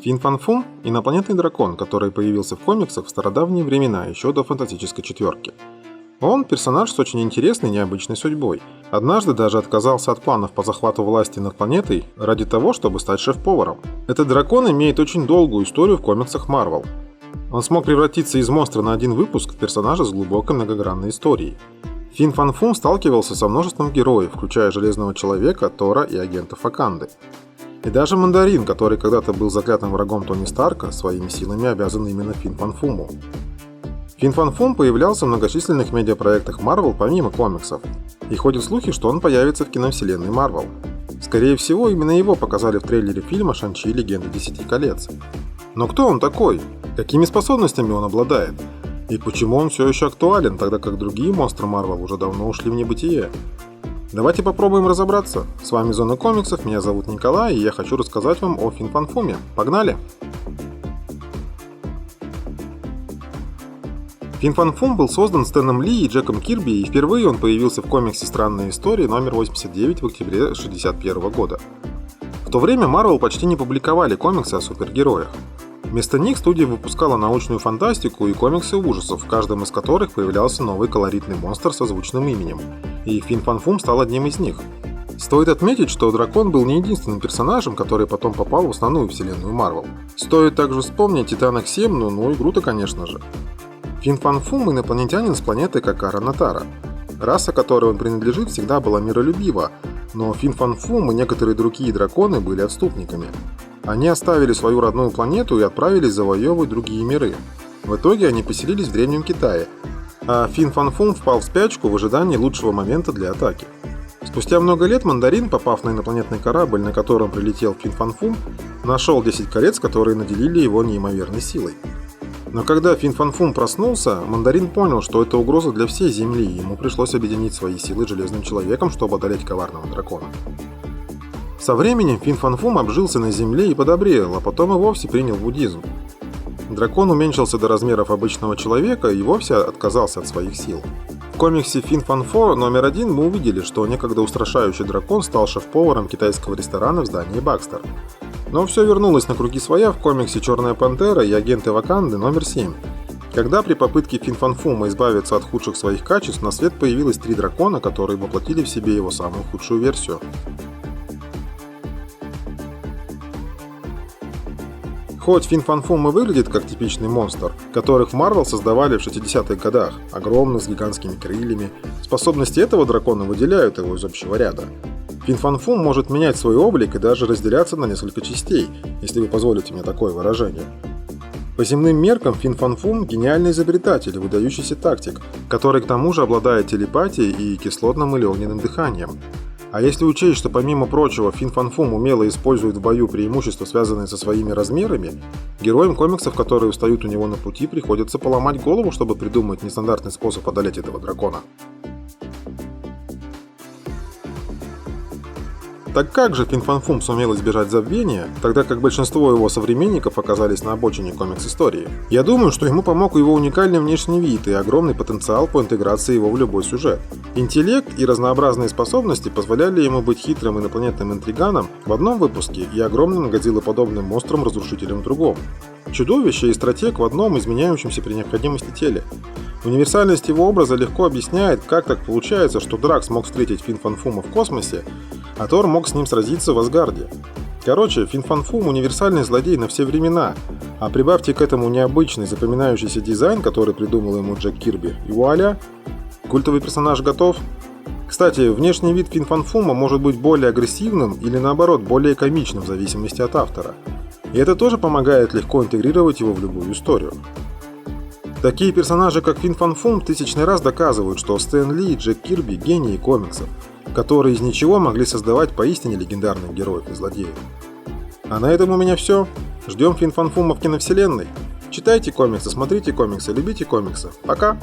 Фин Фан Фум – инопланетный дракон, который появился в комиксах в стародавние времена, еще до Фантастической четверки. Он – персонаж с очень интересной и необычной судьбой. Однажды даже отказался от планов по захвату власти над планетой ради того, чтобы стать шеф-поваром. Этот дракон имеет очень долгую историю в комиксах Marvel. Он смог превратиться из монстра на один выпуск в персонажа с глубокой многогранной историей. Фин Фан Фум сталкивался со множеством героев, включая Железного Человека, Тора и агентов Ваканды. И даже Мандарин, который когда-то был заклятым врагом Тони Старка, своими силами обязан именно Фин Фан Фуму. Фин Фан Фум появлялся в многочисленных медиапроектах Marvel помимо комиксов, и ходят слухи, что он появится в киновселенной Marvel. Скорее всего, именно его показали в трейлере фильма «Шан-Чи и Легенда 10 колец». Но кто он такой? Какими способностями он обладает? И почему он все еще актуален, тогда как другие монстры Marvel уже давно ушли в небытие? Давайте попробуем разобраться. С вами Зона комиксов, меня зовут Николай, и я хочу рассказать вам о Фин Фан Фуме. Погнали! Фин Фан Фум был создан Стэном Ли и Джеком Кирби, и впервые он появился в комиксе «Странные истории» номер 89 в октябре 1961 года. В то время Marvel почти не публиковали комиксы о супергероях. Вместо них студия выпускала научную фантастику и комиксы ужасов, в каждом из которых появлялся новый колоритный монстр со звучным именем. И Фин Фан Фум стал одним из них. Стоит отметить, что дракон был не единственным персонажем, который потом попал в основную вселенную Marvel. Стоит также вспомнить Титанах 7, ну и Грута, конечно же. Фин Фан Фум – инопланетянин с планеты Какара Натара. Раса, которой он принадлежит, всегда была миролюбива, но Фин Фан Фум и некоторые другие драконы были отступниками. Они оставили свою родную планету и отправились завоевывать другие миры. В итоге они поселились в Древнем Китае, а Фин Фан Фум впал в спячку в ожидании лучшего момента для атаки. Спустя много лет Мандарин, попав на инопланетный корабль, на котором прилетел Фин Фан Фум, нашел 10 колец, которые наделили его неимоверной силой. Но когда Фин Фан Фум проснулся, Мандарин понял, что это угроза для всей Земли, и ему пришлось объединить свои силы с Железным Человеком, чтобы одолеть коварного дракона. Со временем Фин Фан Фум обжился на Земле и подобрел, а потом и вовсе принял буддизм. Дракон уменьшился до размеров обычного человека и вовсе отказался от своих сил. В комиксе Фин Фан Фо номер 1 мы увидели, что некогда устрашающий дракон стал шеф-поваром китайского ресторана в здании Бакстер. Но все вернулось на круги своя в комиксе «Черная пантера» и агенты Ваканды номер 7. Когда при попытке Фин Фан Фума избавиться от худших своих качеств на свет появилось 3 дракона, которые воплотили в себе его самую худшую версию. Хоть Фин Фан Фум и выглядит как типичный монстр, которых в Marvel создавали в 60-х годах, огромный, с гигантскими крыльями, способности этого дракона выделяют его из общего ряда. Фин Фан Фум может менять свой облик и даже разделяться на несколько частей, если вы позволите мне такое выражение. По земным меркам Фин Фан Фум – гениальный изобретатель и выдающийся тактик, который к тому же обладает телепатией и кислотным или огненным дыханием. А если учесть, что помимо прочего Фин Фан Фум умело использует в бою преимущества, связанные со своими размерами, героям комиксов, которые встают у него на пути, приходится поломать голову, чтобы придумать нестандартный способ одолеть этого дракона. Так как же Фин Фан Фум сумел избежать забвения, тогда как большинство его современников оказались на обочине комикс-истории? Я думаю, что ему помог его уникальный внешний вид и огромный потенциал по интеграции его в любой сюжет. Интеллект и разнообразные способности позволяли ему быть хитрым инопланетным интриганом в одном выпуске и огромным годзиллоподобным монстром-разрушителем в другом. Чудовище и стратег в одном изменяющемся при необходимости теле. Универсальность его образа легко объясняет, как так получается, что Драк смог встретить Фин Фан Фума в космосе, а Тор мог с ним сразиться в Асгарде. Короче, Фин Фан Фум – универсальный злодей на все времена, а прибавьте к этому необычный запоминающийся дизайн, который придумал ему Джек Кирби, и вуаля! Культовый персонаж готов. Кстати, внешний вид Фин Фан Фума может быть более агрессивным или наоборот более комичным в зависимости от автора. И это тоже помогает легко интегрировать его в любую историю. Такие персонажи, как Фин Фан Фум, тысячный раз доказывают, что Стэн Ли и Джек Кирби – гении комиксов, которые из ничего могли создавать поистине легендарных героев и злодеев. А на этом у меня все. Ждем Фин Фан Фума в киновселенной. Читайте комиксы, смотрите комиксы, любите комиксы. Пока!